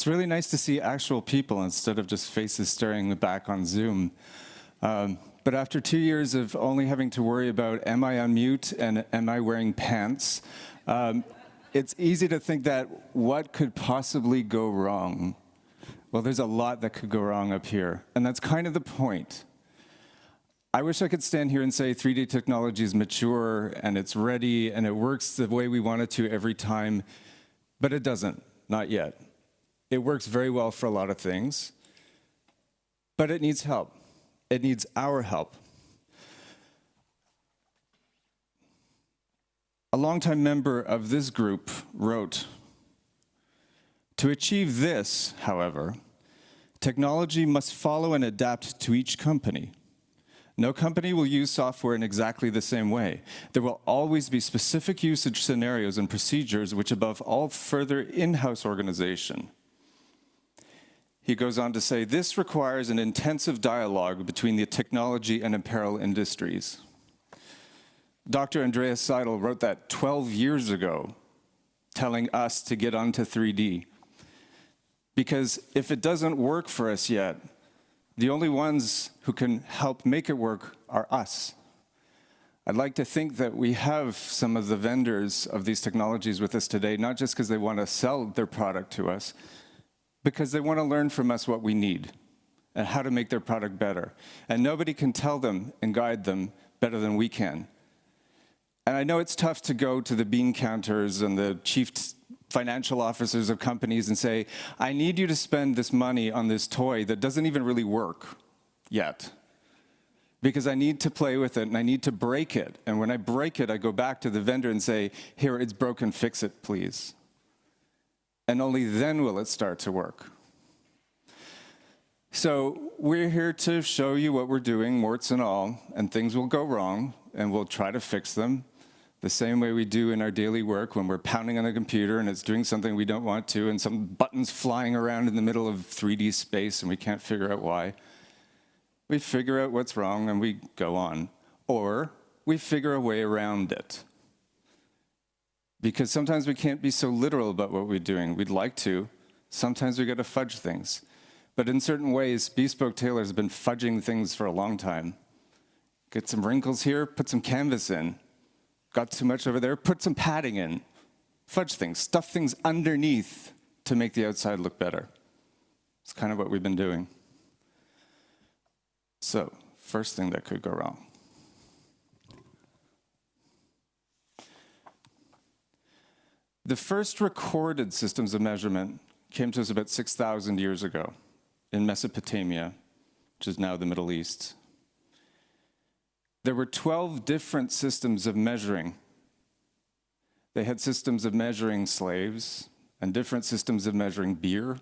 It's really nice to see actual people instead of just faces staring back on Zoom. But after 2 years of only having to worry about am I on mute and am I wearing pants, it's easy to think that what could possibly go wrong? Well, there's a lot that could go wrong up here, and that's kind of the point. I wish I could stand here and say 3D technology is mature and it's ready and it works the way we want it to every time, but it doesn't, not yet. It works very well for a lot of things, but it needs help. It needs our help. A longtime member of this group wrote, "To achieve this, however, technology must follow and adapt to each company. No company will use software in exactly the same way. There will always be specific usage scenarios and procedures which above all further in-house organization." He goes on to say, "This requires an intensive dialogue between the technology and apparel industries." Dr. Andreas Seidel wrote that 12 years ago, telling us to get onto 3D. Because if it doesn't work for us yet, the only ones who can help make it work are us. I'd like to think that we have some of the vendors of these technologies with us today, not just because they want to sell their product to us, because they want to learn from us what we need and how to make their product better. And nobody can tell them and guide them better than we can. And I know it's tough to go to the bean counters and the chief financial officers of companies and say, I need you to spend this money on this toy that doesn't even really work yet. Because I need to play with it and I need to break it. And when I break it, I go back to the vendor and say, here, it's broken, fix it, please. And only then will it start to work. So we're here to show you what we're doing, warts and all, and things will go wrong, and we'll try to fix them the same way we do in our daily work when we're pounding on the computer and it's doing something we don't want to, and some buttons flying around in the middle of 3D space and we can't figure out why. We figure out what's wrong and we go on. Or we figure a way around it. Because sometimes we can't be so literal about what we're doing. We'd like to. Sometimes we got to fudge things. But in certain ways, Bespoke Tailor has been fudging things for a long time. Get some wrinkles here, put some canvas in. Got too much over there, put some padding in. Fudge things, stuff things underneath to make the outside look better. It's kind of what we've been doing. So, first thing that could go wrong. The first recorded systems of measurement came to us about 6,000 years ago in Mesopotamia, which is now the Middle East. There were 12 different systems of measuring. They had systems of measuring slaves, and different systems of measuring beer,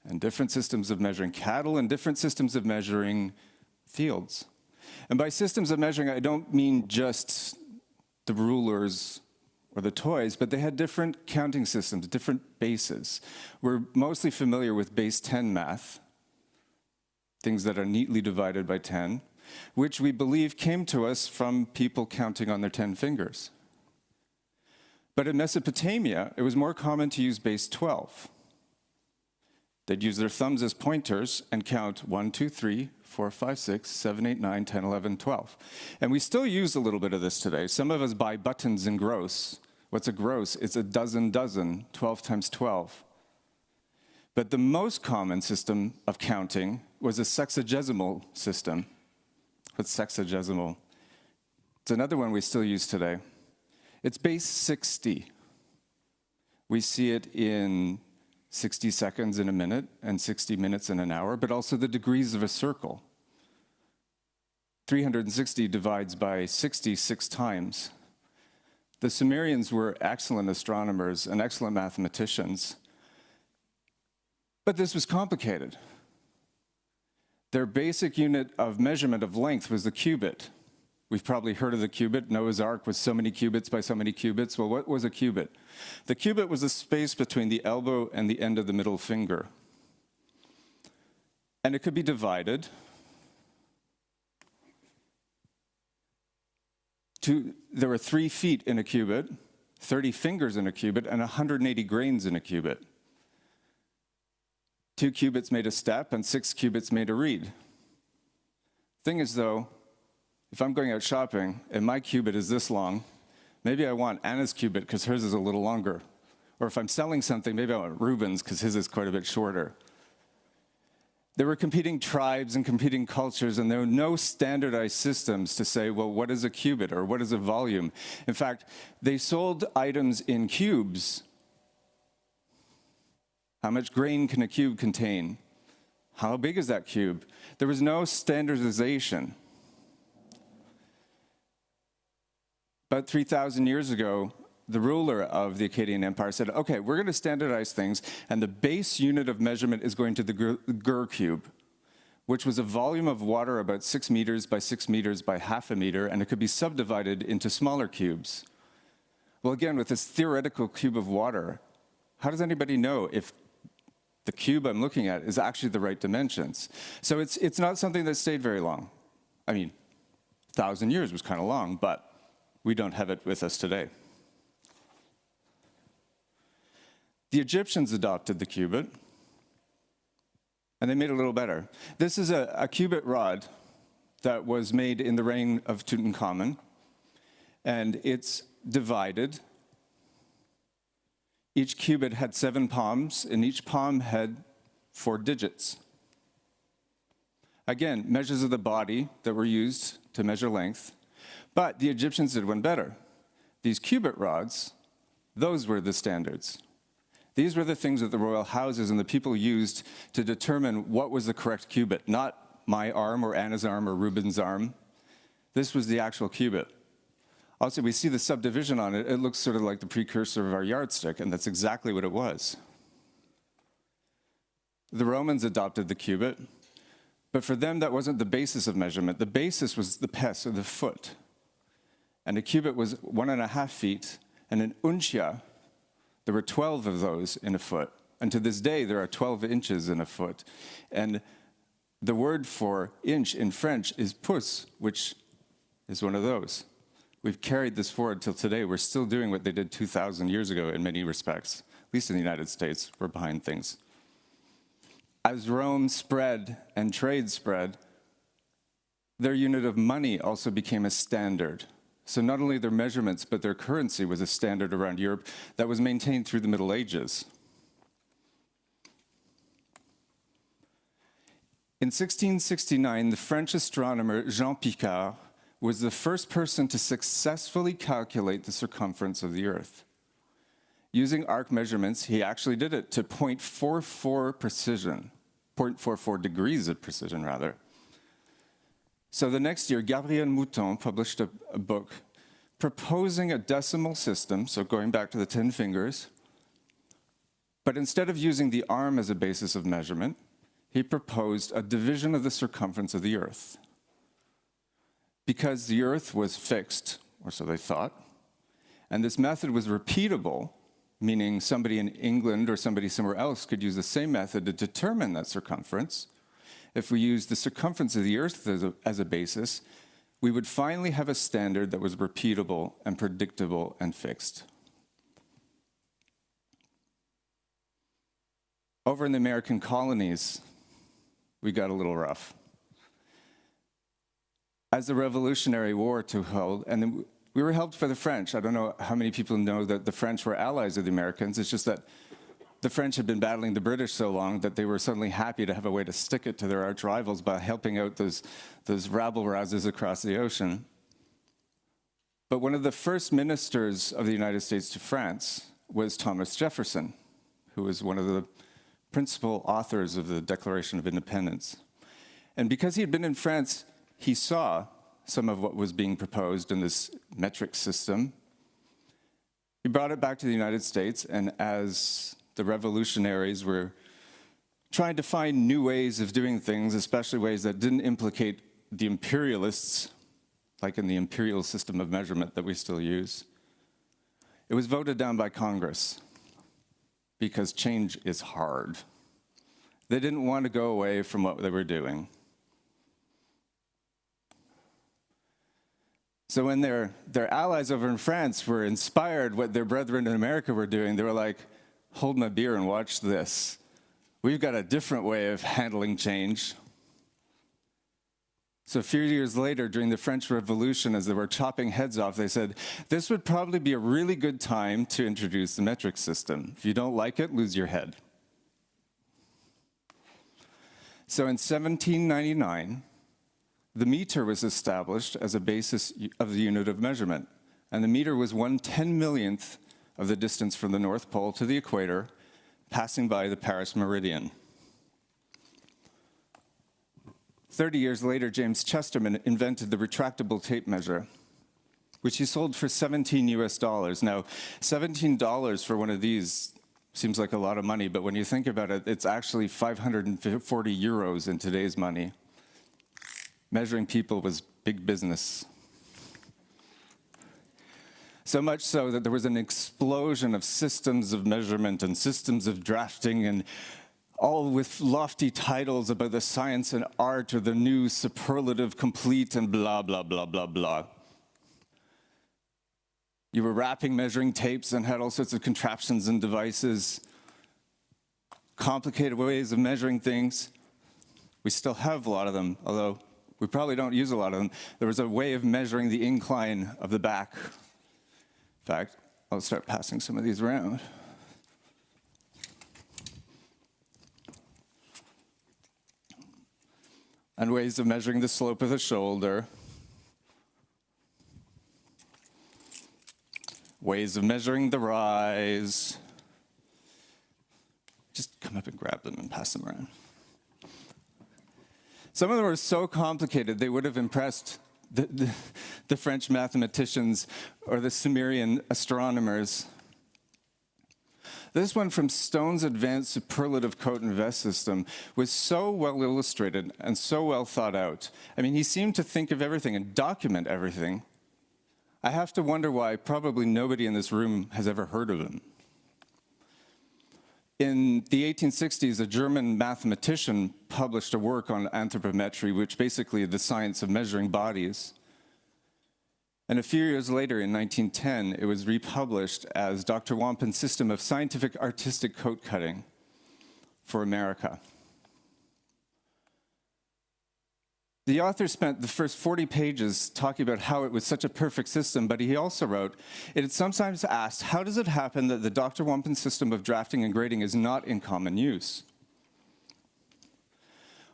and different systems of measuring cattle, and different systems of measuring fields. And by systems of measuring, I don't mean just the rulers or the toys, but they had different counting systems, different bases. We're mostly familiar with base 10 math, things that are neatly divided by 10, which we believe came to us from people counting on their 10 fingers. But in Mesopotamia, it was more common to use base 12. They'd use their thumbs as pointers and count 1, 2, 3, 4, 5, 6, 7, 8, 9, 10, 11, 12. And we still use a little bit of this today. Some of us buy buttons in gross. What's a gross? It's a dozen, 12 times 12. But the most common system of counting was a sexagesimal system. What's sexagesimal? It's another one we still use today. It's base 60. We see it in 60 seconds in a minute and 60 minutes in an hour, but also the degrees of a circle. 360 divides by 60 6 times. The Sumerians were excellent astronomers and excellent mathematicians, but this was complicated. Their basic unit of measurement of length was the cubit. We've probably heard of the cubit. Noah's Ark was so many cubits by so many cubits. Well, what was a cubit? The cubit was the space between the elbow and the end of the middle finger. And it could be divided there were 3 feet in a cubit, 30 fingers in a cubit, and 180 grains in a cubit. 2 cubits made a step, and 6 cubits made a reed. Thing is, though, if I'm going out shopping and my cubit is this long, maybe I want Anna's cubit because hers is a little longer. Or if I'm selling something, maybe I want Reuben's because his is quite a bit shorter. There were competing tribes and competing cultures, and there were no standardized systems to say, well, what is a cubit or what is a volume? In fact, they sold items in cubes. How much grain can a cube contain? How big is that cube? There was no standardization. About 3,000 years ago, the ruler of the Akkadian Empire said, okay, we're going to standardize things, and the base unit of measurement is going to the gur cube, which was a volume of water about 6 meters by 6 meters by half a meter, and it could be subdivided into smaller cubes. Well, again, with this theoretical cube of water, how does anybody know if the cube I'm looking at is actually the right dimensions? So it's not something that stayed very long. I mean, 1,000 years was kind of long, but we don't have it with us today. The Egyptians adopted the cubit, and they made it a little better. This is a cubit rod that was made in the reign of Tutankhamun, and it's divided. Each cubit had 7 palms, and each palm had 4 digits. Again, measures of the body that were used to measure length, but the Egyptians did one better. These cubit rods, those were the standards. These were the things that the royal houses and the people used to determine what was the correct cubit, not my arm or Anna's arm or Reuben's arm. This was the actual cubit. Also, we see the subdivision on it. It looks sort of like the precursor of our yardstick, and that's exactly what it was. The Romans adopted the cubit, but for them, that wasn't the basis of measurement. The basis was the pes, or the foot. And a cubit was 1.5 feet, and an uncia, there were 12 of those in a foot. And to this day, there are 12 inches in a foot. And the word for inch in French is pouce, which is one of those. We've carried this forward till today. We're still doing what they did 2,000 years ago in many respects. At least in the United States, we're behind things. As Rome spread and trade spread, their unit of money also became a standard. So not only their measurements, but their currency was a standard around Europe that was maintained through the Middle Ages. In 1669, the French astronomer Jean Picard was the first person to successfully calculate the circumference of the Earth. Using arc measurements, he actually did it to 0.44 precision, 0.44 degrees of precision, rather. So the next year, Gabriel Mouton published a book proposing a decimal system, so going back to the 10 fingers, but instead of using the arm as a basis of measurement, he proposed a division of the circumference of the Earth. Because the Earth was fixed, or so they thought, and this method was repeatable, meaning somebody in England or somebody somewhere else could use the same method to determine that circumference. If we used the circumference of the Earth as a basis, we would finally have a standard that was repeatable and predictable and fixed. Over in the American colonies, we got a little rough. As the Revolutionary War took hold, and then we were helped by the French. I don't know how many people know that the French were allies of the Americans. It's just that the French had been battling the British so long that they were suddenly happy to have a way to stick it to their arch rivals by helping out those rabble-rousers across the ocean. But one of the first ministers of the United States to France was Thomas Jefferson, who was one of the principal authors of the Declaration of Independence. And because he had been in France, he saw some of what was being proposed in this metric system. He brought it back to the United States, and as the revolutionaries were trying to find new ways of doing things, especially ways that didn't implicate the imperialists, like in the imperial system of measurement that we still use, it was voted down by Congress because change is hard. They didn't want to go away from what they were doing. So when their allies over in France were inspired what their brethren in America were doing, they were like, hold my beer and watch this. We've got a different way of handling change. So a few years later, during the French Revolution, as they were chopping heads off, they said, this would probably be a really good time to introduce the metric system. If you don't like it, lose your head. So in 1799, the meter was established as a basis of the unit of measurement. And the meter was 1/10,000,000th of the distance from the North Pole to the equator, passing by the Paris meridian. 30 years later, James Chesterman invented the retractable tape measure, which he sold for $17 US. Now, $17 for one of these seems like a lot of money, but when you think about it, it's actually 540 euros in today's money. Measuring people was big business. So much so that there was an explosion of systems of measurement and systems of drafting, and all with lofty titles about the science and art or the new superlative complete and blah, blah, blah, blah, blah. You were wrapping measuring tapes and had all sorts of contraptions and devices, complicated ways of measuring things. We still have a lot of them, although we probably don't use a lot of them. There was a way of measuring the incline of the back. In fact, I'll start passing some of these around. And ways of measuring the slope of the shoulder. Ways of measuring the rise. Just come up and grab them and pass them around. Some of them were so complicated, they would have impressed the French mathematicians or the Sumerian astronomers. This one from Stone's Advanced Superlative Coat and Vest System was so well illustrated and so well thought out. I mean, he seemed to think of everything and document everything. I have to wonder why probably nobody in this room has ever heard of him. In the 1860s, a German mathematician published a work on anthropometry, which basically is the science of measuring bodies. And a few years later, in 1910, it was republished as Dr. Wampen's System of Scientific Artistic Coat Cutting for America. The author spent the first 40 pages talking about how it was such a perfect system, but he also wrote, it is sometimes asked, how does it happen that the Dr. Wampen system of drafting and grading is not in common use?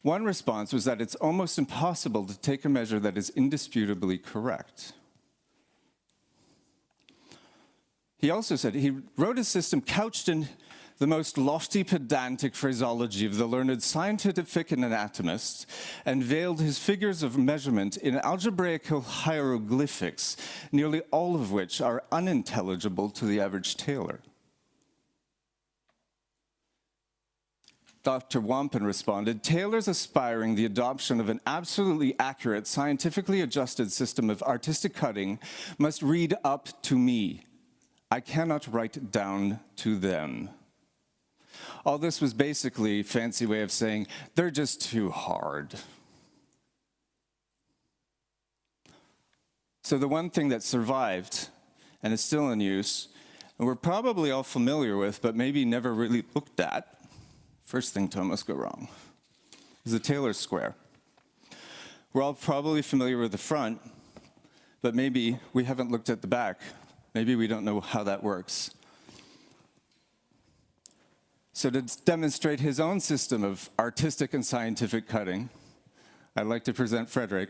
One response was that it's almost impossible to take a measure that is indisputably correct. He also said he wrote a system couched in the most lofty pedantic phraseology of the learned scientific anatomist, and veiled his figures of measurement in algebraical hieroglyphics, nearly all of which are unintelligible to the average tailor. Dr. Wampen responded, tailors aspiring the adoption of an absolutely accurate, scientifically adjusted system of artistic cutting must read up to me. I cannot write down to them. All this was basically a fancy way of saying, they're just too hard. So the one thing that survived, and is still in use, and we're probably all familiar with, but maybe never really looked at, first thing to almost go wrong, is the Tailor square. We're all probably familiar with the front, but maybe we haven't looked at the back. Maybe we don't know how that works. So to demonstrate his own system of artistic and scientific cutting, I'd like to present Frederick.